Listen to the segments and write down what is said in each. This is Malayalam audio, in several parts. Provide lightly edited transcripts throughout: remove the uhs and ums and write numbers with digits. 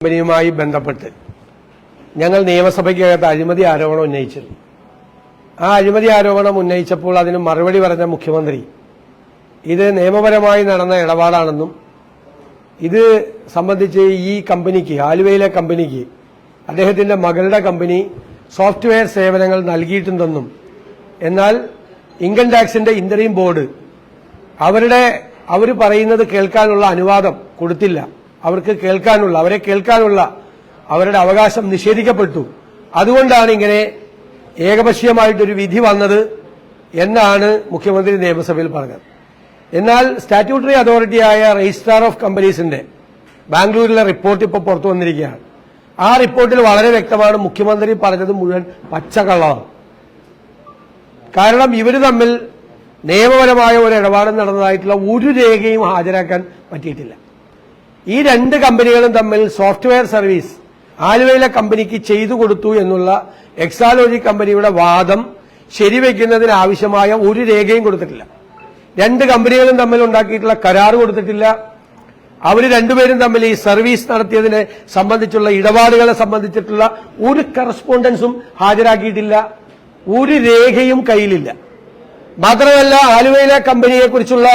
കമ്പനിയുമായി ബന്ധപ്പെട്ട് ഞങ്ങൾ നിയമസഭയ്ക്കകത്ത് അഴിമതി ആരോപണം ഉന്നയിച്ചിരുന്നു. ആ അഴിമതി ആരോപണം ഉന്നയിച്ചപ്പോൾ അതിന് മറുപടി പറഞ്ഞ മുഖ്യമന്ത്രി ഇത് നിയമപരമായി നടന്ന ഇടപാടാണെന്നും ഇത് സംബന്ധിച്ച് ഈ കമ്പനിക്ക്, ആലുവയിലെ കമ്പനിക്ക് അദ്ദേഹത്തിന്റെ മകളുടെ കമ്പനി സോഫ്റ്റ്വെയർ സേവനങ്ങൾ നൽകിയിട്ടുണ്ടെന്നും എന്നാൽ ഇൻകം ടാക്സിന്റെ ഇന്ററിം ബോർഡ് അവർ പറയുന്നത് കേൾക്കാനുള്ള അനുവാദം കൊടുത്തില്ല. അവരെ കേൾക്കാനുള്ള അവരുടെ അവകാശം നിഷേധിക്കപ്പെട്ടു. അതുകൊണ്ടാണ് ഇങ്ങനെ ഏകപക്ഷീയമായിട്ടൊരു വിധി വന്നത് എന്നാണ് മുഖ്യമന്ത്രി നിയമസഭയിൽ പറഞ്ഞത്. എന്നാൽ സ്റ്റാറ്റ്യൂട്ടറി അതോറിറ്റിയായ രജിസ്ട്രാർ ഓഫ് കമ്പനീസിന്റെ ബാംഗ്ലൂരിലെ റിപ്പോർട്ട് ഇപ്പോൾ പുറത്തു വന്നിരിക്കുകയാണ്. ആ റിപ്പോർട്ടിൽ വളരെ വ്യക്തമാണ് മുഖ്യമന്ത്രി പറഞ്ഞത് മുഴുവൻ പച്ചക്കള്ളമാണ്. കാരണം ഇവർ തമ്മിൽ നിയമപരമായ ഒരു ഇടപാട് നടന്നതായിട്ടുള്ള ഒരു രേഖയും ഹാജരാക്കാൻ പറ്റിയിട്ടില്ല. ഈ രണ്ട് കമ്പനികളും തമ്മിൽ സോഫ്റ്റ്വെയർ സർവീസ് ആലുവയിലെ കമ്പനിക്ക് ചെയ്തു കൊടുത്തു എന്നുള്ള എക്സാലോജി കമ്പനിയുടെ വാദം ശരിവെക്കുന്നതിന് ആവശ്യമായ ഒരു രേഖയും കൊടുത്തിട്ടില്ല. രണ്ട് കമ്പനികളും തമ്മിൽ ഉണ്ടാക്കിയിട്ടുള്ള കരാർ കൊടുത്തിട്ടില്ല. അവർ രണ്ടുപേരും തമ്മിൽ ഈ സർവീസ് നടത്തിയതിനെ സംബന്ധിച്ചുള്ള ഇടപാടുകളെ സംബന്ധിച്ചിട്ടുള്ള ഒരു കറസ്പോണ്ടൻസും ഹാജരാക്കിയിട്ടില്ല. ഒരു രേഖയും കയ്യിലില്ല. മാത്രമല്ല ആലുവയിലെ കമ്പനിയെക്കുറിച്ചുള്ള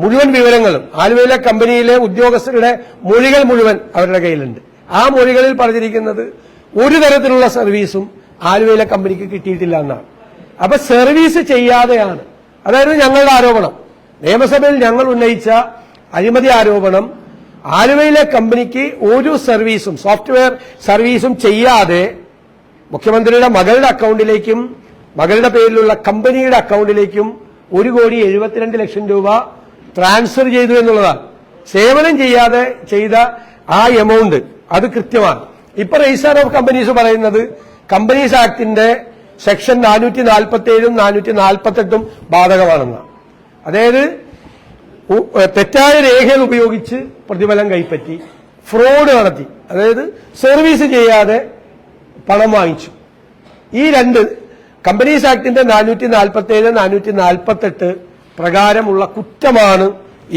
മുഴുവൻ വിവരങ്ങളും, ആലുവയിലെ കമ്പനിയിലെ ഉദ്യോഗസ്ഥരുടെ മൊഴികൾ മുഴുവൻ അവരുടെ കയ്യിലുണ്ട്. ആ മൊഴികളിൽ പറഞ്ഞിരിക്കുന്നത് ഒരു തരത്തിലുള്ള സർവീസും ആലുവയിലെ കമ്പനിക്ക് കിട്ടിയിട്ടില്ല എന്നാണ്. അപ്പൊ സർവീസ് ചെയ്യാതെയാണ്, അതായത് ഞങ്ങളുടെ ആരോപണം, നിയമസഭയിൽ ഞങ്ങൾ ഉന്നയിച്ച അഴിമതി ആരോപണം, ആലുവയിലെ കമ്പനിക്ക് ഒരു സർവീസും സോഫ്റ്റ്വെയർ സർവീസും ചെയ്യാതെ മുഖ്യമന്ത്രിയുടെ മകളുടെ അക്കൌണ്ടിലേക്കും മകളുടെ പേരിലുള്ള കമ്പനിയുടെ അക്കൌണ്ടിലേക്കും 1,72,00,000 രൂപ ട്രാൻസ്ഫർ ചെയ്തു എന്നുള്ളതാണ്. സേവനം ചെയ്യാതെ ചെയ്ത ആ എമൗണ്ട് അത് കൃത്യമാണ്. ഇപ്പൊ രജിസ്ട്രാർ ഓഫ് കമ്പനീസ് പറയുന്നത് കമ്പനീസ് ആക്ടിന്റെ സെക്ഷൻ 447 448 ബാധകമാണെന്നാണ്. അതായത് തെറ്റായ രേഖകൾ ഉപയോഗിച്ച് പ്രതിഫലം കൈപ്പറ്റി, ഫ്രോഡ് നടത്തി, അതായത് സർവീസ് ചെയ്യാതെ പണം വാങ്ങിച്ചു. ഈ രണ്ട് കമ്പനീസ് ആക്ടിന്റെ 447 448 പ്രകാരമുള്ള കുറ്റമാണ്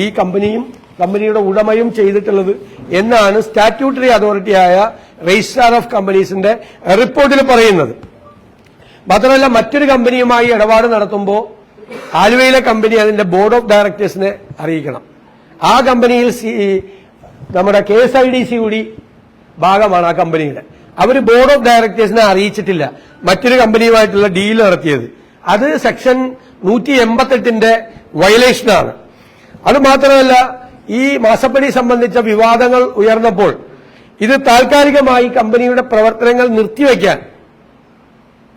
ഈ കമ്പനിയും കമ്പനിയുടെ ഉടമയും ചെയ്തിട്ടുള്ളത് എന്നാണ് സ്റ്റാറ്റ്യൂട്ടറി അതോറിറ്റിയായ രജിസ്ട്രാർ ഓഫ് കമ്പനീസിന്റെ റിപ്പോർട്ടിൽ പറയുന്നത്. മാത്രമല്ല മറ്റൊരു കമ്പനിയുമായി ഇടപാട് നടത്തുമ്പോൾ ആലുവയിലെ കമ്പനി അതിന്റെ ബോർഡ് ഓഫ് ഡയറക്ടേഴ്സിനെ അറിയിക്കണം. ആ കമ്പനിയിൽ നമ്മുടെ KSIDC കൂടി ഭാഗമാണ് ആ കമ്പനിയുടെ. അവർ ബോർഡ് ഓഫ് ഡയറക്ടേഴ്സിനെ അറിയിച്ചിട്ടില്ല മറ്റൊരു കമ്പനിയുമായിട്ടുള്ള ഡീൽ നടത്തിയത്. അത് സെക്ഷൻ 188 വയലേഷനാണ്. അത് മാത്രമല്ല ഈ മാസപ്പടി സംബന്ധിച്ച വിവാദങ്ങൾ ഉയർന്നപ്പോൾ ഇത് താൽക്കാലികമായി കമ്പനിയുടെ പ്രവർത്തനങ്ങൾ നിർത്തിവെക്കാൻ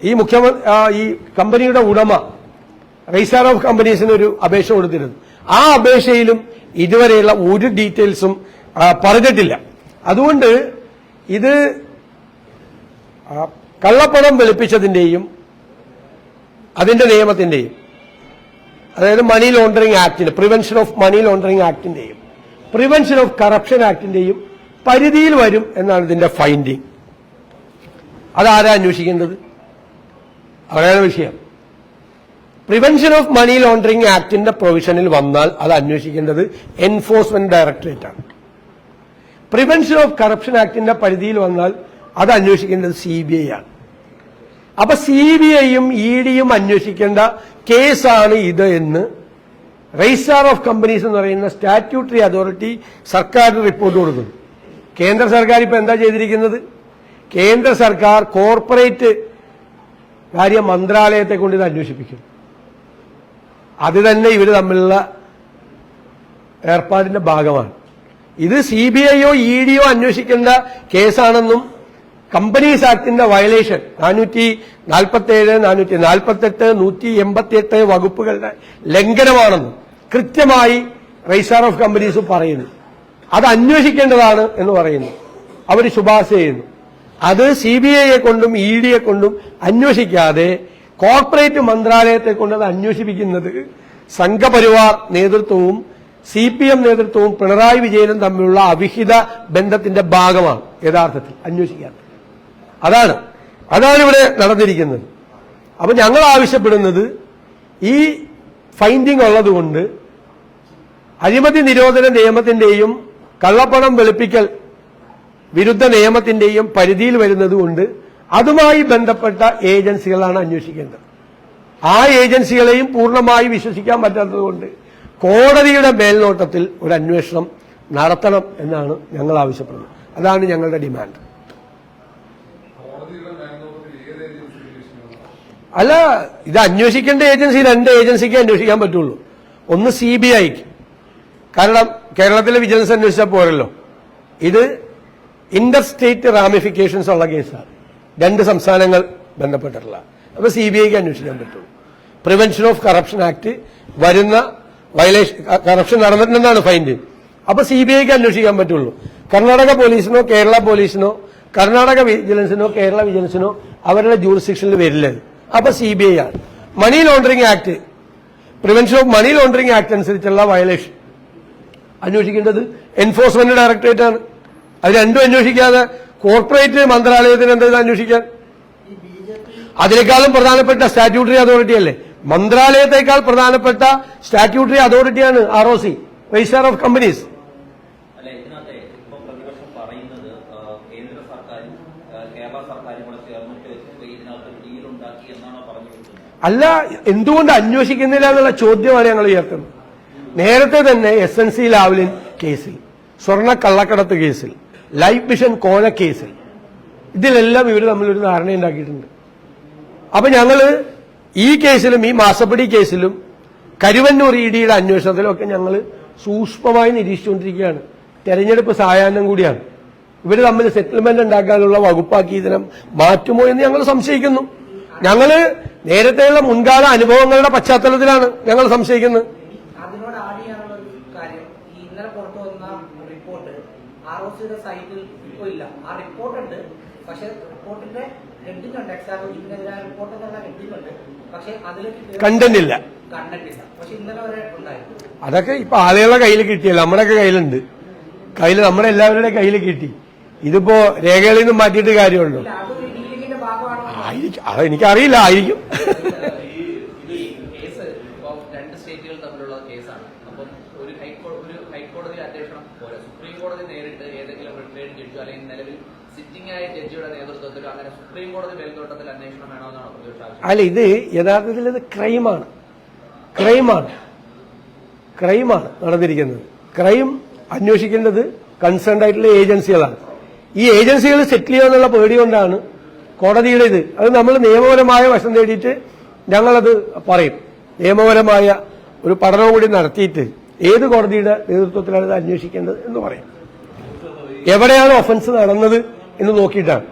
ഈ കമ്പനിയുടെ ഉടമ രജിസ്ട്രാർ ഓഫ് കമ്പനീസിന് ഒരു അപേക്ഷ കൊടുത്തിരുന്നു. ആ അപേക്ഷയിലും ഇതുവരെയുള്ള ഒരു ഡീറ്റെയിൽസും പറഞ്ഞിട്ടില്ല. അതുകൊണ്ട് ഇത് കള്ളപ്പണം വെളുപ്പിച്ചതിന്റെയും അതിന്റെ നിയമത്തിന്റെയും, അതായത് മണി ലോണ്ടറിംഗ് ആക്ടിന്റെ, പ്രിവെൻഷൻ ഓഫ് മണി ലോണ്ടറിംഗ് ആക്ടിന്റെയും പ്രിവെൻഷൻ ഓഫ് കറപ്ഷൻ ആക്ടിന്റെയും പരിധിയിൽ വരും എന്നാണ് ഇതിന്റെ ഫൈൻഡിങ്. അതാരാ അന്വേഷിക്കേണ്ടത്? അവിടെയാണ് വിഷയം. പ്രിവെൻഷൻ ഓഫ് മണി ലോണ്ടറിംഗ് ആക്ടിന്റെ പ്രൊവിഷനിൽ വന്നാൽ അത് അന്വേഷിക്കേണ്ടത് എൻഫോഴ്സ്മെന്റ് ഡയറക്ടറേറ്റ് ആണ്. പ്രിവെൻഷൻ ഓഫ് കറപ്ഷൻ ആക്ടിന്റെ പരിധിയിൽ വന്നാൽ അത് അന്വേഷിക്കേണ്ടത് CBI ആണ്. അപ്പൊ CBIയും EDയും അന്വേഷിക്കേണ്ട കേസാണ് ഇത് എന്ന് രജിസ്ട്രാർ ഓഫ് കമ്പനീസ് എന്ന് പറയുന്ന സ്റ്റാറ്റ്യൂട്ടറി അതോറിറ്റി സർക്കാരിന് റിപ്പോർട്ട് കൊടുക്കുന്നു. കേന്ദ്ര സർക്കാർ ഇപ്പൊ എന്താ ചെയ്തിരിക്കുന്നത്? കേന്ദ്ര സർക്കാർ കോർപ്പറേറ്റ് കാര്യ മന്ത്രാലയത്തെ കൊണ്ട് ഇത് അന്വേഷിപ്പിക്കും. അത് തന്നെ ഇവർ തമ്മിലുള്ള ഏർപ്പാടിന്റെ ഭാഗമാണ്. ഇത് CBIയോ EDയോ അന്വേഷിക്കേണ്ട കേസാണെന്നും കമ്പനീസ് ആക്ടിന്റെ വയലേഷൻ 447 448 188 വകുപ്പുകളുടെ ലംഘനമാണെന്നും കൃത്യമായി രജിസ്ട്രാർ ഓഫ് കമ്പനീസ് പറയുന്നു. അത് അന്വേഷിക്കേണ്ടതാണ് എന്ന് പറയുന്നു. അവർ ശുപാർശ ചെയ്യുന്നു. അത് CBIയെ കൊണ്ടും EDയെ കൊണ്ടും അന്വേഷിക്കാതെ കോർപ്പറേറ്റ് മന്ത്രാലയത്തെ കൊണ്ട് അത് അന്വേഷിപ്പിക്കുന്നത് സംഘപരിവാർ നേതൃത്വവും CPM നേതൃത്വവും പിണറായി വിജയനും തമ്മിലുള്ള അവിഹിത ബന്ധത്തിന്റെ ഭാഗമാണ് യഥാർത്ഥത്തിൽ അന്വേഷിക്കാത്തത്. അതാണ് ഇവിടെ നടന്നിരിക്കുന്നത്. അപ്പൊ ഞങ്ങൾ ആവശ്യപ്പെടുന്നത് ഈ ഫൈൻഡിംഗ് ഉള്ളതുകൊണ്ട് അഴിമതി നിരോധന നിയമത്തിന്റെയും കള്ളപ്പണം വെളുപ്പിക്കൽ വിരുദ്ധ നിയമത്തിന്റെയും പരിധിയിൽ വരുന്നതുകൊണ്ട് അതുമായി ബന്ധപ്പെട്ട ഏജൻസികളാണ് അന്വേഷിക്കേണ്ടത്. ആ ഏജൻസികളെയും പൂർണ്ണമായി വിശ്വസിക്കാൻ പറ്റാത്തതുകൊണ്ട് കോടതിയുടെ മേൽനോട്ടത്തിൽ ഒരു അന്വേഷണം നടത്തണം എന്നാണ് ഞങ്ങൾ ആവശ്യപ്പെടുന്നത്. അതാണ് ഞങ്ങളുടെ ഡിമാൻഡ്. അല്ല, ഇത് അന്വേഷിക്കേണ്ട ഏജൻസി രണ്ട് ഏജൻസിക്ക് അന്വേഷിക്കാൻ പറ്റുള്ളൂ. ഒന്ന് CBIക്ക്, കാരണം കേരളത്തിലെ വിജിലൻസ് അന്വേഷിച്ചാൽ പോരല്ലോ. ഇത് ഇന്റർ സ്റ്റേറ്റ് റാമിഫിക്കേഷൻസ് ഉള്ള കേസാണ്, രണ്ട് സംസ്ഥാനങ്ങൾ ബന്ധപ്പെട്ടിട്ടുള്ള. അപ്പൊ CBIക്ക് അന്വേഷിക്കാൻ പറ്റുള്ളൂ. പ്രിവെൻഷൻ ഓഫ് കറപ്ഷൻ ആക്ട് വരുന്ന വയലേഷൻ, കറപ്ഷൻ നടന്നിട്ടുണ്ടെന്നാണ് ഫൈൻഡ്. അപ്പൊ CBIക്ക് അന്വേഷിക്കാൻ പറ്റുള്ളൂ. കർണാടക പോലീസിനോ കേരള പോലീസിനോ കർണാടക വിജിലൻസിനോ കേരള വിജിലൻസിനോ അവരുടെ ജൂറിസ്ഡിക്ഷനിൽ വരില്ല. അപ്പൊ CBI ആണ്. Money laundering act, prevention of money laundering act അനുസരിച്ചുള്ള വയലേഷൻ അന്വേഷിക്കേണ്ടത് എൻഫോഴ്സ്മെന്റ് ഡയറക്ടറേറ്റ് ആണ്. അത് രണ്ടും അന്വേഷിക്കാതെ കോർപ്പറേറ്റ് മന്ത്രാലയത്തിന് എന്താ അന്വേഷിക്കാൻ? അതിനേക്കാളും പ്രധാനപ്പെട്ട സ്റ്റാറ്റ്യൂട്ടറി അതോറിറ്റി അല്ലേ? മന്ത്രാലയത്തെക്കാൾ പ്രധാനപ്പെട്ട സ്റ്റാറ്റ്യൂട്ടറി അതോറിറ്റിയാണ് ROC, രജിസ്ട്രാർ ഓഫ് കമ്പനീസ്. അല്ല, എന്തുകൊണ്ട് അന്വേഷിക്കുന്നില്ല എന്നുള്ള ചോദ്യമാണ് ഞങ്ങൾ ഉയർത്തുന്നത്. നേരത്തെ തന്നെ SNC ലാവ്ലിൻ കേസിൽ, സ്വർണ്ണ കള്ളക്കടത്ത് കേസിൽ, ലൈഫ് മിഷൻ കോഴ കേസിൽ, ഇതിലെല്ലാം ഇവർ തമ്മിലൊരു ധാരണയുണ്ടാക്കിയിട്ടുണ്ട്. അപ്പൊ ഞങ്ങള് ഈ കേസിലും ഈ മാസപ്പടി കേസിലും കരുവന്നൂർ EDയുടെ അന്വേഷണത്തിലും ഒക്കെ ഞങ്ങൾ സൂക്ഷ്മമായി നിരീക്ഷിച്ചുകൊണ്ടിരിക്കുകയാണ്. തെരഞ്ഞെടുപ്പ് സായാഹ്നം കൂടിയാണ്. ഇവർ തമ്മിൽ സെറ്റിൽമെന്റ് ഉണ്ടാക്കാനുള്ള വകുപ്പാക്കി ഇതിനെ മാറ്റുമോ എന്ന് ഞങ്ങൾ സംശയിക്കുന്നു. ഞങ്ങള് നേരത്തെയുള്ള മുൻകാല അനുഭവങ്ങളുടെ പശ്ചാത്തലത്തിലാണ് ഞങ്ങൾ സംശയിക്കുന്നത്. അതിനോട് ആഡ് ചെയ്യാനുള്ള ഒരു കാര്യം, ഈ ഇന്നലെ പുറത്തു വന്ന റിപ്പോർട്ട് ROCയുടെ സൈറ്റിൽ ഇപ്പോൾ ഇല്ല. ആ റിപ്പോർട്ട് ഉണ്ട്, പക്ഷെ റിപ്പോർട്ടിന്റെ ഹെഡിംഗ് ഉണ്ട്, എക്സാലോജിക്കെതിരായ റിപ്പോർട്ട് എന്നുള്ള ഹെഡിംഗ് ഉണ്ട്, പക്ഷെ അതിലേക്ക് കണ്ടന്റ് ഇല്ല. പക്ഷെ ഇന്നലെ വരെ ഉണ്ടായിരുന്നു. അതൊക്കെ ഇപ്പൊ ആളുകളുടെ കയ്യിൽ കിട്ടിയല്ലോ, നമ്മുടെയൊക്കെ കയ്യിലുണ്ട്. നമ്മുടെ എല്ലാവരുടെ കയ്യിൽ കിട്ടി. ഇതിപ്പോ രേഖകളിൽ നിന്നും മാറ്റിയിട്ട് കാര്യമുള്ളൂ. എനിക്കറിയില്ല, ആയിരിക്കും. രണ്ട് സ്റ്റേറ്റുകൾ തമ്മിലുള്ള കേസാണ്. അപ്പം ഒരു ഹൈക്കോടതി അന്വേഷണം പോലെ സുപ്രീം കോടതി നേരിട്ട് ഏതെങ്കിലും റിട്ടയർഡ് ജഡ്ജോ അല്ലെങ്കിൽ നിലവിൽ സിറ്റിംഗ് ആയ ജഡ്ജിയുടെ നേതൃത്വത്തിലോ അങ്ങനെ സുപ്രീം കോടതി മേൽനോട്ടത്തിൽ അന്വേഷണം വേണമെന്നാണ് പ്രതിപക്ഷ ആവശ്യം. അല്ല, ഇത് യഥാർത്ഥത്തിൽ ഇത് ക്രൈമാണ് നടന്നിരിക്കുന്നത്. ക്രൈം അന്വേഷിക്കേണ്ടത് കൺസേൺഡ് ആയിട്ടുള്ള ഏജൻസികളാണ്. ഈ ഏജൻസികൾ സെറ്റിൽ ചെയ്യുമെന്നുള്ള പേടി കൊണ്ടാണ് കോടതിയുടെ ഇത്. അത് നമ്മൾ നിയമപരമായ വശം തേടിയിട്ട് ഞങ്ങളത് പറയും. നിയമപരമായ ഒരു പഠനവും കൂടി നടത്തിയിട്ട് ഏത് കോടതിയുടെ നേതൃത്വത്തിലാണ് ഇത് അന്വേഷിക്കേണ്ടത് എന്ന് പറയും. എവിടെയാണ് ഒഫൻസ് നടന്നത് എന്ന് നോക്കിയിട്ടാണ്.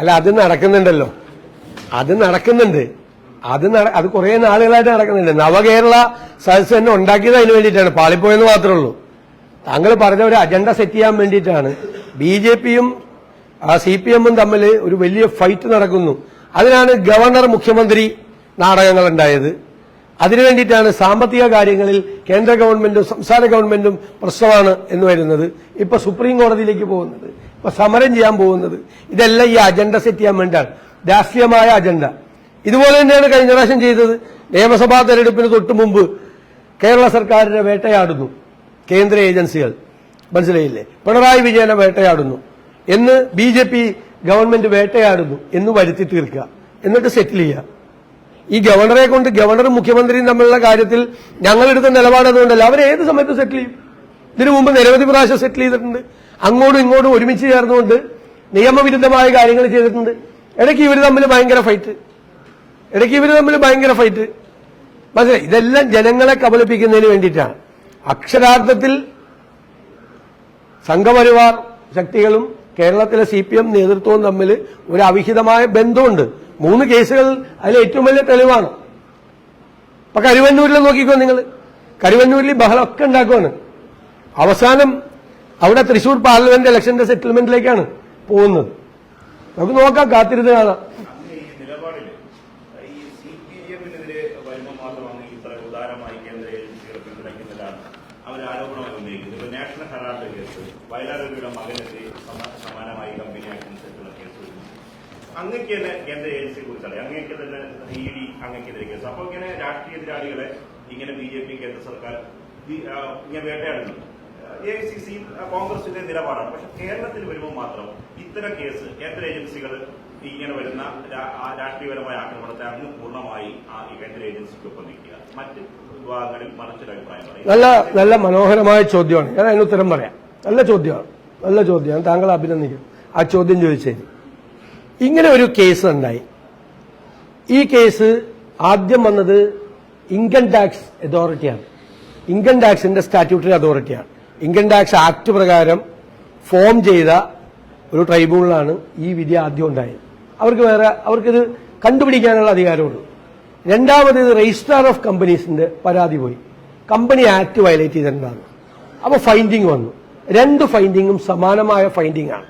അല്ല, അത് നടക്കുന്നുണ്ടല്ലോ, അത് കുറെ നാളുകളായിട്ട് നടക്കുന്നുണ്ട്. നവകേരള സദസ് തന്നെ ഉണ്ടാക്കിയത് അതിന് വേണ്ടിയിട്ടാണ്, പാളിപ്പോയെന്ന് മാത്രമേ ഉള്ളൂ. താങ്കൾ പറഞ്ഞ ഒരു അജണ്ട സെറ്റ് ചെയ്യാൻ വേണ്ടിയിട്ടാണ് BJPയും CPMഉം തമ്മിൽ ഒരു വലിയ ഫൈറ്റ് നടക്കുന്നു. അതിനാണ് ഗവർണർ മുഖ്യമന്ത്രി നാടകങ്ങൾ ഉണ്ടായത്. അതിനു വേണ്ടിയിട്ടാണ് സാമ്പത്തിക കാര്യങ്ങളിൽ കേന്ദ്ര ഗവൺമെന്റും സംസ്ഥാന ഗവൺമെന്റും പ്രശ്നമാണ് എന്ന് വരുന്നത്. ഇപ്പൊ സുപ്രീം കോടതിയിലേക്ക് പോകുന്നത്, ഇപ്പൊ സമരം ചെയ്യാൻ പോകുന്നത്, ഇതെല്ലാം ഈ അജണ്ട സെറ്റ് ചെയ്യാൻ വേണ്ടിയാണ്, രാഷ്ട്രീയമായ അജണ്ട. ഇതുപോലെ തന്നെയാണ് കഴിഞ്ഞ പ്രാവശ്യം ചെയ്തത്. നിയമസഭാ തെരഞ്ഞെടുപ്പിന് തൊട്ടു മുമ്പ് കേരള സർക്കാരിനെ വേട്ടയാടുന്നു കേന്ദ്ര ഏജൻസികൾ, മനസ്സിലായില്ലേ? പിണറായി വിജയനെ വേട്ടയാടുന്നു എന്ന് BJP ഗവൺമെന്റ് വേട്ടയാടുന്നു എന്ന് വരുത്തി തീർക്കുക, എന്നിട്ട് സെറ്റിൽ ചെയ്യുക. ഈ ഗവർണറെ കൊണ്ട് ഗവർണറും മുഖ്യമന്ത്രിയും തമ്മിലുള്ള കാര്യത്തിൽ ഞങ്ങളെടുത്ത നിലപാട് അതുകൊണ്ടല്ല. അവരേത് സമയത്ത് സെറ്റിൽ ചെയ്യും. ഇതിനു മുമ്പ് നിരവധി പ്രാവശ്യം സെറ്റിൽ ചെയ്തിട്ടുണ്ട്. അങ്ങോട്ടും ഇങ്ങോട്ടും ഒരുമിച്ച് ചേർന്നുകൊണ്ട് നിയമവിരുദ്ധമായ കാര്യങ്ങൾ ചെയ്തിട്ടുണ്ട്. ഇടയ്ക്ക് ഇവർ തമ്മിൽ ഭയങ്കര ഫൈറ്റ്. മനസ്സിലായി? ഇതെല്ലാം ജനങ്ങളെ കബളിപ്പിക്കുന്നതിന് വേണ്ടിയിട്ടാണ്. അക്ഷരാർത്ഥത്തിൽ സംഘപരിവാർ ശക്തികളും കേരളത്തിലെ CPM നേതൃത്വവും തമ്മിൽ ഒരു അവിഹിതമായ ബന്ധമുണ്ട്. 3 കേസുകൾ അതിൽ ഏറ്റവും വലിയ തെളിവാണ്. ഇപ്പൊ കരുവന്നൂരിൽ നോക്കിക്കോ നിങ്ങൾ, കരുവന്നൂരിൽ ബഹളമൊക്കെ ഉണ്ടാക്കുവാണ്. അവസാനം അവിടെ തൃശൂർ പാർലമെന്റ് ഇലക്ഷന്റെ സെറ്റിൽമെന്റിലേക്കാണ് പോകുന്നത്. നമുക്ക് നോക്കാം, കാത്തിരുന്ന് കാണാം. നിലപാടില് ഈ CPM ഗവൺമെന്റിനെതിരെ വരുമ്പോൾ മാത്രമാണ് ഇത്ര ഉദാരമായി കേന്ദ്ര ഏജൻസികളെ പിന്തുണയ്ക്കുന്നതാണ് അവർ ആരോപണമായി ഉന്നയിക്കുന്നത്. ഇപ്പൊ നാഷണൽ ഹെറാൾഡ് കേസ്, വയലാരവിയുടെ മകനെതിരെ സമാനമായി കമ്പനി ആക്ഷൻ സെറ്റുള്ള കേസ് വരുന്നു. അങ്ങക്ക് തന്നെ കേന്ദ്ര ഏജൻസിയെ കുറിച്ചല്ല, അങ്ങേക്ക് തന്നെ ED അങ്ങക്കെതിരെ കേസ്. അപ്പൊ ഇങ്ങനെ രാഷ്ട്രീയ എതിരാളികളെ ഇങ്ങനെ BJP കേന്ദ്ര സർക്കാർ ഇങ്ങനെ വേട്ടയാടുന്നു. AICC കോൺഗ്രസിന്റെ നിലപാടാണ്. പക്ഷെ കേരളത്തിൽ വരുമ്പോൾ മാത്രം ഇത്തരം കേസ് കേന്ദ്ര ഏജൻസികൾ ഇങ്ങനെ വരുന്ന രാഷ്ട്രീയപരമായ ആക്രമണത്തെ അങ്ങ് പൂർണ്ണമായി ഈ കേന്ദ്ര ഏജൻസിക്കൊപ്പം നിൽക്കുക, മറ്റ് വിഭാഗങ്ങളിൽ മറിച്ചൊരു അഭിപ്രായം പറയും. നല്ല മനോഹരമായ ചോദ്യമാണ്. ഞാൻ അതിന് ഉത്തരം പറയാം. നല്ല ചോദ്യമാണ്. താങ്കൾ അഭിനന്ദിക്കും ആ ചോദ്യം ചോദിച്ചത്. ഇങ്ങനെ ഒരു കേസ് ഉണ്ടായി. ഈ കേസ് ആദ്യം വന്നത് ഇൻകം ടാക്സ് അതോറിറ്റിയാണ്. ഇൻകം ടാക്സിന്റെ സ്റ്റാറ്റ്യൂട്ടറി അതോറിറ്റിയാണ്. ഇൻകം ടാക്സ് ആക്ട് പ്രകാരം ഫോം ചെയ്ത ഒരു ട്രൈബ്യൂണലാണ് ഈ വിധി ആദ്യം ഉണ്ടായത്. അവർക്കിത് കണ്ടുപിടിക്കാനുള്ള അധികാരമുള്ളൂ. രണ്ടാമത് ഇത് രജിസ്ട്രാർ ഓഫ് കമ്പനീസിന്റെ പരാതി പോയി, കമ്പനി ആക്ട് വയലേറ്റ് ചെയ്തിട്ടുണ്ടാണ്. അപ്പൊ ഫൈൻഡിങ് വന്നു. രണ്ട് ഫൈൻഡിങ്ങും സമാനമായ ഫൈൻഡിംഗ് ആണ്,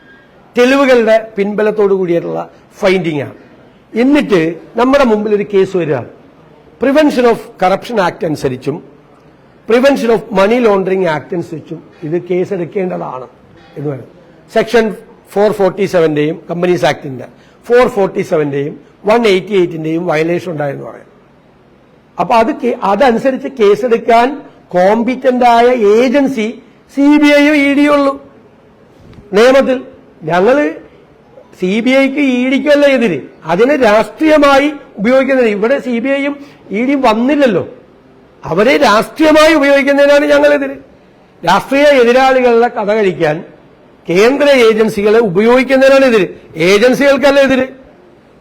തെളിവുകളുടെ പിൻബലത്തോടു കൂടിയിട്ടുള്ള ഫൈൻഡിംഗ് ആണ്. എന്നിട്ട് നമ്മുടെ മുമ്പിൽ ഒരു കേസ് വരികയാണ്. പ്രിവെൻഷൻ ഓഫ് കറപ്ഷൻ ആക്ട് അനുസരിച്ചും prevention of money laundering act അനുസരിച്ചും ഇത് കേസ് എടുക്കേണ്ടതാണ് എന്ന് പറയും. സെക്ഷൻ 447ന്റെയും കമ്പനീസ് ആക്ടിന്റെ 447ന്റെയും 188ന്റെയും വയലേഷൻ ഉണ്ടായെന്ന് പറയാം. അപ്പൊ അതനുസരിച്ച് കേസെടുക്കാൻ കോമ്പിറ്റന്റ് ആയ ഏജൻസി CBIയോ EDയോ ഉള്ളൂ നിയമത്തിൽ. ഞങ്ങള് CBIക്ക് EDക്കും അല്ല എതിര്, അതിനെ രാഷ്ട്രീയമായി ഉപയോഗിക്കുന്നതിന്. ഇവിടെ CBIയും EDയും വന്നില്ലല്ലോ, അവരെ രാഷ്ട്രീയമായി ഉപയോഗിക്കുന്നതിനാണ് ഞങ്ങളെതിര്. രാഷ്ട്രീയ എതിരാളികളുടെ കഥ കഴിക്കാൻ കേന്ദ്ര ഏജൻസികളെ ഉപയോഗിക്കുന്നതിനാണ് എതിര്, ഏജൻസികൾക്കല്ല എതിര്.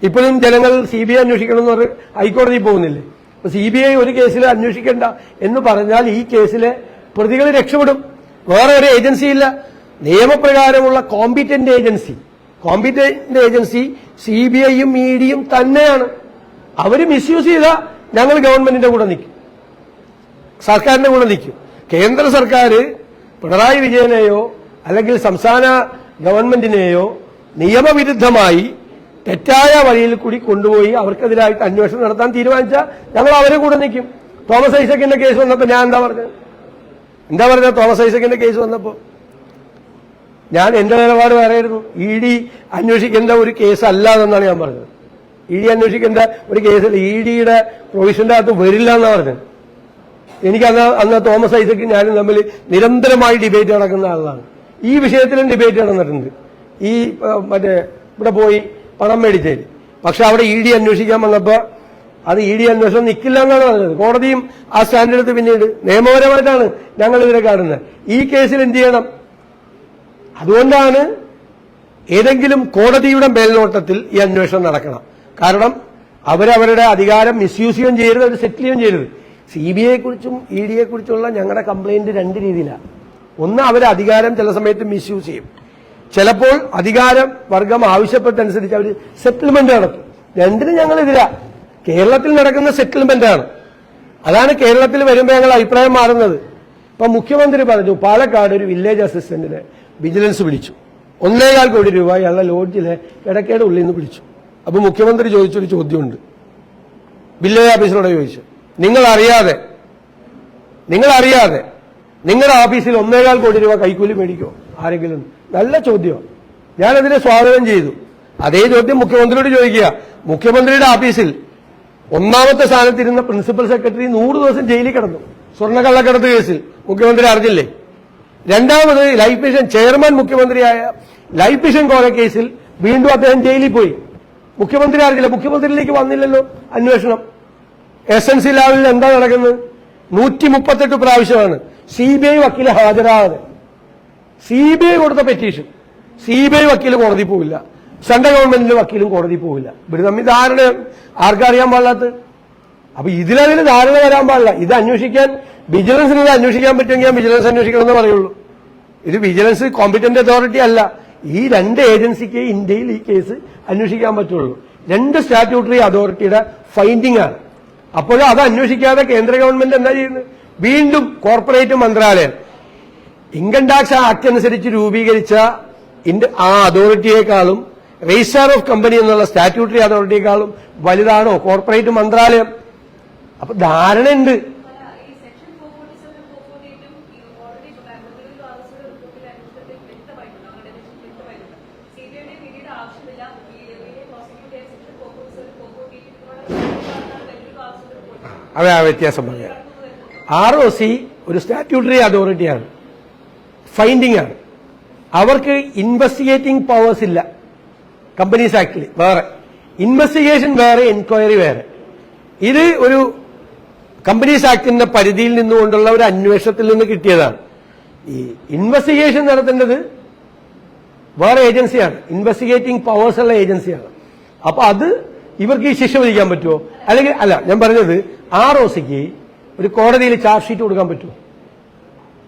ഇപ്പോഴും ജനങ്ങൾ CBI അന്വേഷിക്കണം എന്ന് പറഞ്ഞ് ഹൈക്കോടതിയിൽ പോകുന്നില്ലേ? അപ്പൊ CBI ഒരു കേസിൽ അന്വേഷിക്കേണ്ട എന്ന് പറഞ്ഞാൽ ഈ കേസിലെ പ്രതികൾ രക്ഷപ്പെടും. വേറെ ഒരു ഏജൻസിയില്ല. നിയമപ്രകാരമുള്ള കോമ്പിറ്റന്റ് ഏജൻസി CBIയും EDയും തന്നെയാണ്. അവര് മിസ്യൂസ് ചെയ്താൽ ഞങ്ങൾ ഗവൺമെന്റിന്റെ കൂടെ നിൽക്കും, സർക്കാരിന്റെ കൂടെ നിൽക്കും. കേന്ദ്ര സർക്കാർ പിണറായി വിജയനെയോ അല്ലെങ്കിൽ സംസ്ഥാന ഗവൺമെന്റിനെയോ നിയമവിരുദ്ധമായി തെറ്റായ വഴിയിൽ കൂടി കൊണ്ടുപോയി അവർക്കെതിരായിട്ട് അന്വേഷണം നടത്താൻ തീരുമാനിച്ചാൽ ഞങ്ങൾ അവരെ കൂടെ നിൽക്കും. തോമസ് ഐസക്കിന്റെ കേസ് വന്നപ്പോൾ ഞാൻ എന്താ പറഞ്ഞത്? തോമസ് ഐസക്കിന്റെ കേസ് വന്നപ്പോൾ ഞാൻ എന്റെ നിലപാട് പറയായിരുന്നു, ED അന്വേഷിക്കേണ്ട ഒരു കേസ് അല്ലാതെന്നാണ് ഞാൻ പറഞ്ഞത്. ED അന്വേഷിക്കേണ്ട ഒരു കേസിൽ EDയുടെ പ്രൊവിഷന്റെ അകത്ത് വരില്ല എന്നാണ് പറഞ്ഞത്. എനിക്ക് അന്ന് തോമസ് ഐസക്കും ഞാനും തമ്മിൽ നിരന്തരമായി ഡിബേറ്റ് നടക്കുന്ന ആളാണ്. ഈ വിഷയത്തിലും ഡിബേറ്റ് നടന്നിട്ടുണ്ട്. ഈ ഇവിടെ പോയി പണം മേടിച്ചേര്. പക്ഷെ അവിടെ ED അന്വേഷിക്കാൻ വന്നപ്പോ അത് ED അന്വേഷണം നിൽക്കില്ല എന്നാണ് പറഞ്ഞത്. കോടതിയും ആ സ്റ്റാൻഡ് എടുത്ത് പിന്നീട് നിയമപരമായിട്ടാണ് ഞങ്ങൾ ഇതിനെ കാണുന്നത്. ഈ കേസിൽ എന്ത് ചെയ്യണം? അതുകൊണ്ടാണ് ഏതെങ്കിലും കോടതിയുടെ മേൽനോട്ടത്തിൽ ഈ അന്വേഷണം നടക്കണം. കാരണം അവരവരുടെ അധികാരം മിസ്യൂസ് ചെയ്യുകയും ചെയ്യരുത്, അവർ സെറ്റിൽ ചെയ്യുകയും ചെയ്യരുത്. CBIയെ കുറിച്ചും EDയെ കുറിച്ചുള്ള ഞങ്ങളുടെ കംപ്ലൈന്റ് രണ്ട് രീതിയിലാണ്. ഒന്ന്, അവർ അധികാരം ചില സമയത്ത് മിസ്യൂസ് ചെയ്യും. ചിലപ്പോൾ അധികാരം വർഗം ആവശ്യപ്പെട്ടനുസരിച്ച് അവർ സെറ്റിൽമെന്റ് നടത്തും. രണ്ടിനും ഞങ്ങളെതിരാ. കേരളത്തിൽ നടക്കുന്ന സെറ്റിൽമെന്റാണ്. അതാണ് കേരളത്തിൽ വരുമ്പോൾ ഞങ്ങൾ അഭിപ്രായം മാറുന്നത്. ഇപ്പൊ മുഖ്യമന്ത്രി പറഞ്ഞു, പാലക്കാട് ഒരു വില്ലേജ് അസിസ്റ്റന്റിനെ വിജിലൻസ് പിടിച്ചു. 1.25 കോടി രൂപ ഇയാളുടെ ലോഡ്ജിലെ കിടക്കയുടെ ഉള്ളിൽ നിന്ന് പിടിച്ചു. അപ്പൊ മുഖ്യമന്ത്രി ചോദിച്ചൊരു ചോദ്യമുണ്ട്, വില്ലേജ് ഓഫീസറോട് ചോദിച്ചു, നിങ്ങൾ അറിയാതെ നിങ്ങളുടെ ഓഫീസിൽ 1.25 കോടി രൂപ കൈക്കൂലി മേടിക്കോ ആരെങ്കിലും? നല്ല ചോദ്യം. ഞാനതിനെ സ്വാഗതം ചെയ്തു. അതേ ചോദ്യം മുഖ്യമന്ത്രിയോട് ചോദിക്കുക. മുഖ്യമന്ത്രിയുടെ ഓഫീസിൽ ഒന്നാമത്തെ സ്ഥാനത്തിരുന്ന പ്രിൻസിപ്പൽ സെക്രട്ടറി 100 ദിവസം ജയിലിൽ കിടന്നു, സ്വർണ്ണക്കള്ളക്കടത്ത് കേസിൽ. മുഖ്യമന്ത്രി അറിഞ്ഞില്ലേ? രണ്ടാമത് ലൈഫ് മിഷൻ ചെയർമാൻ മുഖ്യമന്ത്രിയായ ലൈഫ് മിഷൻ കോഴ കേസിൽ വീണ്ടും അദ്ദേഹം ജയിലിൽ പോയി. മുഖ്യമന്ത്രി അറിഞ്ഞില്ല, മുഖ്യമന്ത്രിയിലേക്ക് വന്നില്ലല്ലോ അന്വേഷണം. SNC ലാവിൽ എന്താ നടക്കുന്നത്? 138 പ്രാവശ്യമാണ് CBI വക്കീൽ ഹാജരാകാതെ. CBI കൊടുത്ത പെറ്റീഷൻ, CBI വക്കീൽ കോടതി പോവില്ല, സെൻട്രൽ ഗവൺമെന്റിന്റെ വക്കീലും കോടതി പോവില്ല. ഇവര് തമ്മിൽ ധാരണ ആർക്കറിയാൻ പാടില്ലാത്ത. അപ്പൊ ഇതിലതിന് ധാരണ വരാൻ പാടില്ല. ഇത് അന്വേഷിക്കാൻ വിജിലൻസിന് അന്വേഷിക്കാൻ പറ്റുമെങ്കിൽ ഞാൻ വിജിലൻസ് അന്വേഷിക്കണം എന്ന് പറയുള്ളൂ. ഇത് വിജിലൻസ് കോമ്പിറ്റന്റ് അതോറിറ്റി അല്ല. ഈ രണ്ട് ഏജൻസിക്ക് ഇന്ത്യയിൽ ഈ കേസ് അന്വേഷിക്കാൻ പറ്റുള്ളൂ. രണ്ട് സ്റ്റാറ്റ്യൂട്ടറി അതോറിറ്റിയുടെ ഫൈൻഡിംഗ് ആണ്. അപ്പോഴും അത് അന്വേഷിക്കാതെ കേന്ദ്ര ഗവൺമെന്റ് എന്താ ചെയ്യുന്നത്? വീണ്ടും കോർപ്പറേറ്റ് മന്ത്രാലയം ഇൻകം ടാക്സ് ആക്ട് അനുസരിച്ച് രൂപീകരിച്ച ആ അതോറിറ്റിയെക്കാളും രജിസ്ട്രാർ ഓഫ് കമ്പനി എന്നുള്ള സ്റ്റാറ്റ്യൂട്ടറി അതോറിറ്റിയെക്കാളും വലുതാണോ കോർപ്പറേറ്റ് മന്ത്രാലയം? അപ്പൊ ധാരണയുണ്ട്. അതെ, ആ വ്യത്യാസം പറയാം. ROC ഒരു സ്റ്റാറ്റ്യൂട്ടറി അതോറിറ്റിയാണ്, ഫൈൻഡിംഗ് ആണ്. അവർക്ക് ഇൻവെസ്റ്റിഗേറ്റിംഗ് പവേഴ്സ് ഇല്ല. കമ്പനീസ് ആക്ടിൽ വേറെ ഇൻവെസ്റ്റിഗേഷൻ, വേറെ എൻക്വയറി വേറെ. ഇത് ഒരു കമ്പനീസ് ആക്ടിന്റെ പരിധിയിൽ നിന്നുകൊണ്ടുള്ള ഒരു അന്വേഷണത്തിൽ നിന്ന് കിട്ടിയതാണ്. ഈ ഇൻവെസ്റ്റിഗേഷൻ നടത്തേണ്ടത് വേറെ ഏജൻസിയാണ്, ഇൻവെസ്റ്റിഗേറ്റിംഗ് പവേഴ്സ് ഉള്ള ഏജൻസിയാണ്. അപ്പൊ അത് ഇവർക്ക് ഈ ശിക്ഷ വിധിക്കാൻ പറ്റുമോ? അല്ലെങ്കിൽ അല്ല, ഞാൻ പറഞ്ഞത് ROCക്ക് ഒരു കോടതിയിൽ ചാർജ് ഷീറ്റ് കൊടുക്കാൻ പറ്റുമോ?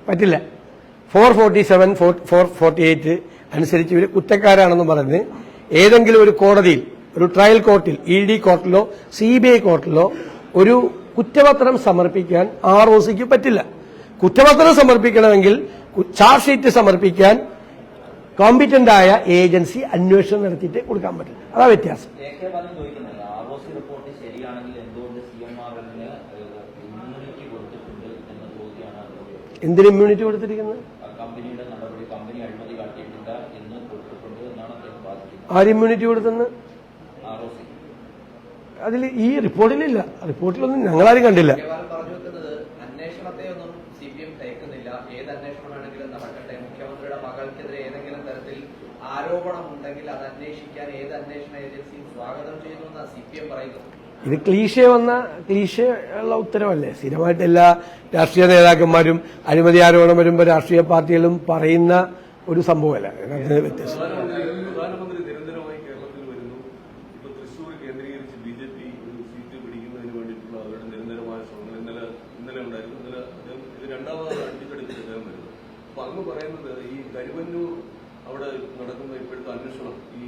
പറ്റില്ല. 447, 448 അനുസരിച്ച് ഇവർ കുറ്റക്കാരാണെന്ന് പറഞ്ഞ് ഏതെങ്കിലും ഒരു കോടതിയിൽ, ഒരു ട്രയൽ കോർട്ടിൽ, ED കോർട്ടിലോ CBI കോർട്ടിലോ ഒരു കുറ്റപത്രം സമർപ്പിക്കാൻ ROCക്ക് പറ്റില്ല. കുറ്റപത്രം സമർപ്പിക്കണമെങ്കിൽ ചാർജ് ഷീറ്റ് സമർപ്പിക്കാൻ കോമ്പിറ്റന്റ് ആയ ഏജൻസി അന്വേഷണം നടത്തിയിട്ട് കൊടുക്കാൻ പറ്റില്ല. അതാ വ്യത്യാസം. എന്തിന് ഇമ്മ്യൂണിറ്റി കൊടുത്തിരിക്കുന്നത്? ആര് ഇമ്മ്യൂണിറ്റി കൊടുത്തെന്ന് അതിൽ ഈ റിപ്പോർട്ടിലില്ല. റിപ്പോർട്ടിലൊന്നും ഞങ്ങളാരും കണ്ടില്ല. അന്വേഷണത്തെ ഒന്നും CPM തയ്ക്കുന്നില്ല. ഏത് അന്വേഷണം വേണമെങ്കിലും നടക്കട്ടെ. മുഖ്യമന്ത്രിയുടെ മകൾക്കെതിരെ ഏതെങ്കിലും തരത്തിൽ ആരോപണം ഉണ്ടെങ്കിൽ അത് അന്വേഷിക്കാൻ ഏത് അന്വേഷണ ഏജൻസിയും സ്വാഗതം ചെയ്യുമെന്നാണ് CPM പറയുന്നത്. ഇത് ക്ലീഷേ ഉള്ള ഉത്തരവല്ലേ? സ്ഥിരമായിട്ട് എല്ലാ രാഷ്ട്രീയ നേതാക്കന്മാരും അഴിമതി ആരോപണം വരുമ്പോൾ രാഷ്ട്രീയ പാർട്ടികളും പറയുന്ന ഒരു സംഭവമല്ല. വ്യത്യാസം. പ്രധാനമന്ത്രി നിരന്തരമായി കേരളത്തിൽ വരുന്നു. ഇപ്പൊ തൃശ്ശൂർ കേന്ദ്രീകരിച്ച് BJP ഒരു സീറ്റ് പിടിക്കുന്നതിന് വേണ്ടിയിട്ടുള്ള അവരുടെ നിരന്തരമായ ശ്രമങ്ങൾ ഇന്നലെ ഉണ്ടായിരുന്നു. ഇത് രണ്ടാമതാണ് അടിച്ചടിച്ച് അദ്ദേഹം വരുന്നത്. അപ്പൊ അങ്ങ് പറയുന്നത് ഈ കരുവന്നൂർ അവിടെ നടക്കുന്ന ഇപ്പോഴത്തെ അന്വേഷണം ഈ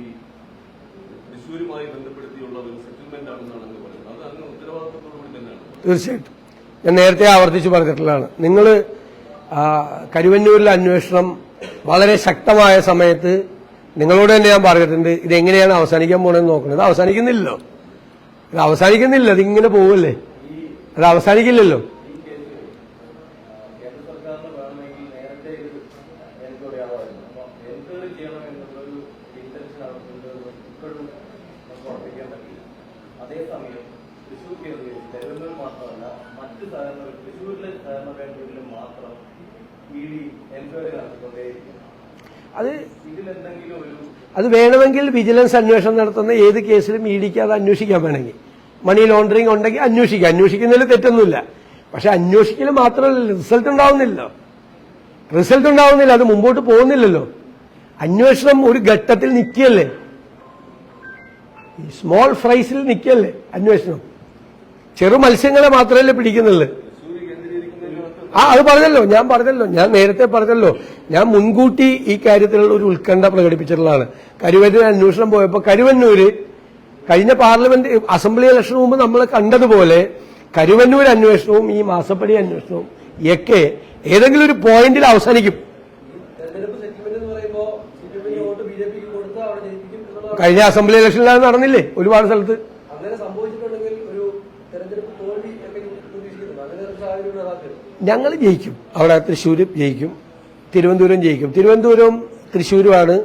തൃശ്ശൂരുമായി ബന്ധപ്പെടുത്തിയുള്ള ഒരു സെറ്റിൽമെന്റ് ആണെന്നാണ് അങ്ങ് പറയുന്നത്. അത് അങ്ങ് ഉത്തരവാദിത്തത്തോടുകൂടി തന്നെയാണ്. തീർച്ചയായിട്ടും ഞാൻ നേരത്തെ ആവർത്തിച്ച് പറഞ്ഞിട്ടുള്ളതാണ്. നിങ്ങൾ കരുവന്നൂരിലെ അന്വേഷണം വളരെ ശക്തമായ സമയത്ത് നിങ്ങളോട് തന്നെ ഞാൻ പറഞ്ഞിട്ടുണ്ട്, ഇതെങ്ങനെയാണ് അവസാനിക്കാൻ പോണെന്ന് നോക്കുന്നത്. ഇത് അവസാനിക്കുന്നില്ലല്ലോ. ഇതിങ്ങനെ പോവല്ലേ, അത് അവസാനിക്കില്ലല്ലോ. അതേസമയം തൃശ്ശൂർ കേന്ദ്രീകരിച്ച് തിരുവനന്തപുരം മാത്രമല്ല മറ്റ് തൃശ്ശൂരിലെ സഹകരണ ബാങ്കുകളിലും മാത്രം ED എൻക്വയറി നടത്തിക്കൊണ്ടേയിരിക്കുന്നു. ഇതിലെന്തെങ്കിലും അത് വേണമെങ്കിൽ വിജിലൻസ് അന്വേഷണം നടത്തുന്ന ഏത് കേസിലും EDക്ക് അത് അന്വേഷിക്കാൻ വേണമെങ്കിൽ, മണി ലോണ്ടറിങ് ഉണ്ടെങ്കിൽ അന്വേഷിക്കുന്നതിൽ തെറ്റൊന്നുമില്ല. പക്ഷെ അന്വേഷിക്കൽ മാത്രമല്ല, റിസൾട്ട് ഉണ്ടാവുന്നില്ല. അത് മുമ്പോട്ട് പോകുന്നില്ലല്ലോ. അന്വേഷണം ഒരു ഘട്ടത്തിൽ നിൽക്കുകയല്ലേ, സ്മോൾ ഫ്രൈസിൽ നിൽക്കല്ലേ അന്വേഷണം. ചെറു മത്സ്യങ്ങളെ മാത്രമല്ലേ പിടിക്കുന്നുള്ളു. അത് പറഞ്ഞല്ലോ, ഞാൻ നേരത്തെ പറഞ്ഞല്ലോ. ഞാൻ മുൻകൂട്ടി ഈ കാര്യത്തിലുള്ള ഒരു ഉത്കണ്ഠ പ്രകടിപ്പിച്ചിട്ടുള്ളതാണ്. കരുവന്നൂർ അന്വേഷണം പോയപ്പോൾ കരുവന്നൂര് കഴിഞ്ഞ പാർലമെന്റ് അസംബ്ലി ഇലക്ഷന് മുമ്പ് നമ്മൾ കണ്ടതുപോലെ കരുവന്നൂർ അന്വേഷണവും ഈ മാസപ്പടി അന്വേഷണവും ഒക്കെ ഏതെങ്കിലും ഒരു പോയിന്റിൽ അവസാനിക്കും. കഴിഞ്ഞ അസംബ്ലി ഇലക്ഷനിൽ അത് നടന്നില്ലേ ഒരുപാട് സ്ഥലത്ത്. അങ്ങനെ സംഭവിച്ചിട്ടുണ്ടെങ്കിൽ ഒരു തെരഞ്ഞെടുപ്പ് തോൽവി പ്രതീക്ഷിക്കുന്നു. അങ്ങനെ ഒരു സാഹചര്യം ഞങ്ങൾ ജയിക്കും. അവിടെ തൃശ്ശൂർ ജയിക്കും, തിരുവനന്തപുരം ജയിക്കും. തിരുവനന്തപുരവും തൃശ്ശൂരുമാണ്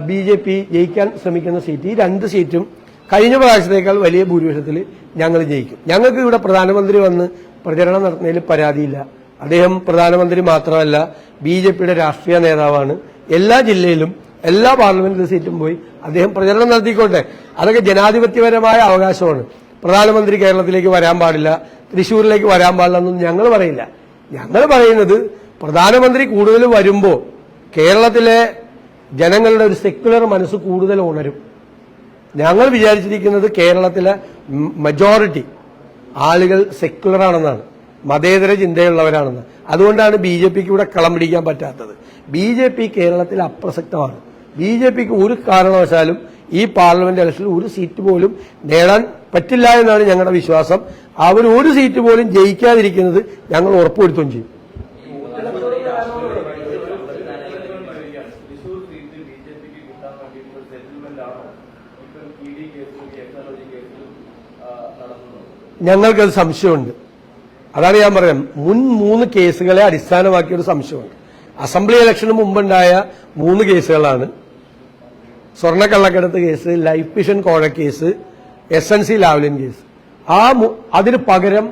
BJP ജയിക്കാൻ ശ്രമിക്കുന്ന സീറ്റ്. ഈ രണ്ട് സീറ്റും കഴിഞ്ഞ പ്രാവശ്യത്തേക്കാൾ വലിയ ഭൂരിപക്ഷത്തിൽ ഞങ്ങൾ ജയിക്കും. ഞങ്ങൾക്ക് ഇവിടെ പ്രധാനമന്ത്രി വന്ന് പ്രചരണം നടത്തുന്നതിൽ പരാതിയില്ല. അദ്ദേഹം പ്രധാനമന്ത്രി മാത്രമല്ല, BJPയുടെ രാഷ്ട്രീയ നേതാവാണ്. എല്ലാ ജില്ലയിലും എല്ലാ പാർലമെന്റ് സീറ്റും പോയി അദ്ദേഹം പ്രചരണം നടത്തിക്കോട്ടെ. അതൊക്കെ ജനാധിപത്യപരമായ അവകാശമാണ്. പ്രധാനമന്ത്രി കേരളത്തിലേക്ക് വരാൻ പാടില്ല, തൃശ്ശൂരിലേക്ക് വരാൻ പാടില്ല എന്നൊന്നും ഞങ്ങൾ പറയില്ല. ഞങ്ങൾ പറയുന്നത് പ്രധാനമന്ത്രി കൂടുതൽ വരുമ്പോൾ കേരളത്തിലെ ജനങ്ങളുടെ ഒരു സെക്യുലർ മനസ്സ് കൂടുതൽ ഉണരും. ഞങ്ങൾ വിചാരിച്ചിരിക്കുന്നത് കേരളത്തിലെ മജോറിറ്റി ആളുകൾ സെക്യുലറാണെന്നാണ്, മതേതര ചിന്തയുള്ളവരാണെന്ന്. അതുകൊണ്ടാണ് BJPക്ക് ഇവിടെ കളം പിടിക്കാൻ പറ്റാത്തത്. BJP കേരളത്തിൽ അപ്രസക്തമാണ്. BJPക്ക് ഒരു കാരണവശാലും ഈ പാർലമെന്റ് ഇലക്ഷനിൽ ഒരു സീറ്റ് പോലും നേടാൻ പറ്റില്ല എന്നാണ് ഞങ്ങളുടെ വിശ്വാസം. അവർ ഒരു സീറ്റ് പോലും ജയിക്കാതിരിക്കുന്നത് ഞങ്ങൾ ഉറപ്പുവരുത്തുകയും ചെയ്യും. തൃശ്ശൂർ സീറ്റ് BJPക്ക് കിട്ടാൻ വേണ്ടിയിട്ടുള്ള സെറ്റിൽമെന്റ് ആണോ ഇപ്പം ED കേസിലും ടെക്നോളജി കേസിലും നടത്തുന്നത്? ഞങ്ങൾക്കത് സംശയമുണ്ട്. അതാണ് ഞാൻ പറയാം, മുൻ 3 കേസുകളെ അടിസ്ഥാനമാക്കിയ ഒരു സംശയമുണ്ട്. അസംബ്ലി ഇലക്ഷന് മുമ്പുണ്ടായ 3 കേസുകളാണ് സ്വർണ്ണക്കള്ളക്കടത്ത് കേസ്, ലൈഫ് മിഷൻ കോഴ കേസ്, SNC ലാവ്ലിൻ കേസ്. അതിന് പകരം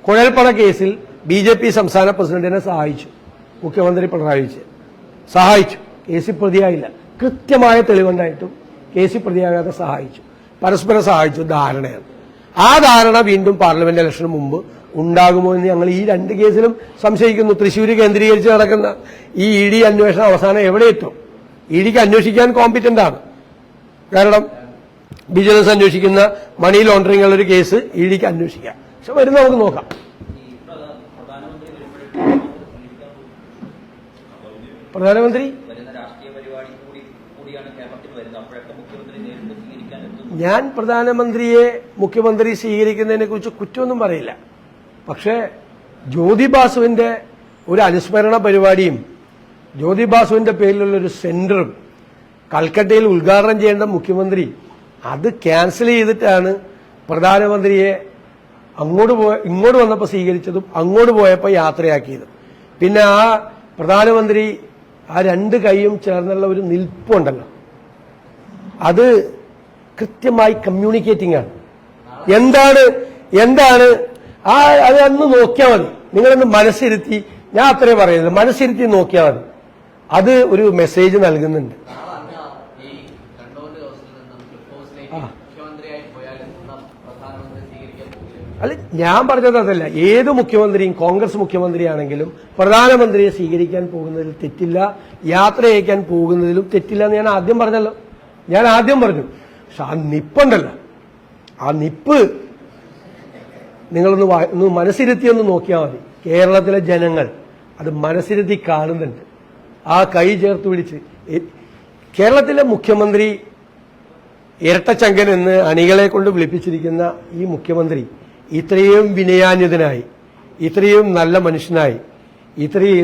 കുഴൽപ്പണ കേസിൽ BJP സംസ്ഥാന പ്രസിഡന്റിനെ സഹായിച്ചു, മുഖ്യമന്ത്രി പിണറായി വിജയൻ സഹായിച്ചു. കേസിൽ പ്രതിയായില്ല, കൃത്യമായ തെളിവുണ്ടായിട്ടും കേസിൽ പ്രതിയാകാതെ സഹായിച്ചു, പരസ്പരം സഹായിച്ചു. ധാരണയാണ്. ആ ധാരണ വീണ്ടും പാർലമെന്റ് ഇലക്ഷന് മുമ്പ് ഉണ്ടാകുമോ എന്ന് ഞങ്ങൾ ഈ 2 കേസിലും സംശയിക്കുന്നു. തൃശ്ശൂർ കേന്ദ്രീകരിച്ച് നടക്കുന്ന ഈ ED അന്വേഷണം അവസാനം എവിടെ എത്തും? EDക്ക് അന്വേഷിക്കാൻ കോമ്പിറ്റന്റ് ആണ്. കാരണം വിജിലൻസ് അന്വേഷിക്കുന്ന മണി ലോണ്ടറിംഗ് ഒരു കേസ് EDക്ക് അന്വേഷിക്കാം. പക്ഷെ വരുന്ന നമുക്ക് നോക്കാം. പ്രധാനമന്ത്രി ഞാൻ പ്രധാനമന്ത്രിയെ മുഖ്യമന്ത്രി സ്വീകരിക്കുന്നതിനെ കുറിച്ച് കുറ്റമൊന്നും പറയില്ല. പക്ഷേ ജ്യോതി ബാസുവിന്റെ ഒരു അനുസ്മരണ പരിപാടിയും ജ്യോതി ബാസുവിന്റെ പേരിലുള്ള ഒരു സെന്ററും കൽക്കട്ടയിൽ ഉദ്ഘാടനം ചെയ്യേണ്ട മുഖ്യമന്ത്രി അത് ക്യാൻസൽ ചെയ്തിട്ടാണ് പ്രധാനമന്ത്രിയെ ഇങ്ങോട്ട് വന്നപ്പോൾ സ്വീകരിച്ചതും അങ്ങോട്ട് പോയപ്പോൾ യാത്രയാക്കിയതും. പിന്നെ ആ പ്രധാനമന്ത്രി ആ 2 കൈയും ചേർന്നുള്ള ഒരു നിൽപ്പുണ്ടല്ലോ, അത് കൃത്യമായി കമ്മ്യൂണിക്കേറ്റിംഗ് ആണ്. എന്താണ് അത് അന്ന് നോക്കിയാൽ മതി. നിങ്ങളൊന്ന് മനസ്സിരുത്തി, ഞാൻ അത്രേ പറയുന്നത്, മനസ്സിരുത്തി നോക്കിയാൽ മതി. അത് ഒരു മെസ്സേജ് നൽകുന്നുണ്ട്. അല്ല, ഞാൻ പറഞ്ഞത് അതല്ല. ഏത് മുഖ്യമന്ത്രിയും, കോൺഗ്രസ് മുഖ്യമന്ത്രിയാണെങ്കിലും പ്രധാനമന്ത്രിയെ സ്വീകരിക്കാൻ പോകുന്നതിൽ തെറ്റില്ല, യാത്ര അയക്കാൻ പോകുന്നതിലും തെറ്റില്ല എന്ന് ഞാൻ ആദ്യം പറഞ്ഞല്ലോ. പക്ഷെ ആ നിപ്പുണ്ടല്ലോ, ആ നിപ്പ് നിങ്ങളൊന്ന് മനസ്സിരുത്തിയൊന്ന് നോക്കിയാൽ മതി. കേരളത്തിലെ ജനങ്ങൾ അത് മനസ്സിരുത്തി കാണുന്നുണ്ട്. ആ കൈ ചേർത്ത് പിടിച്ച് കേരളത്തിലെ മുഖ്യമന്ത്രി ഇരട്ടച്ചങ്കൻ എന്ന് അണികളെ കൊണ്ട് വിളിപ്പിച്ചിരിക്കുന്ന ഈ മുഖ്യമന്ത്രി ഇത്രയും വിനയാന്വിതനായി, ഇത്രയും നല്ല മനുഷ്യനായി, ഇത്രയും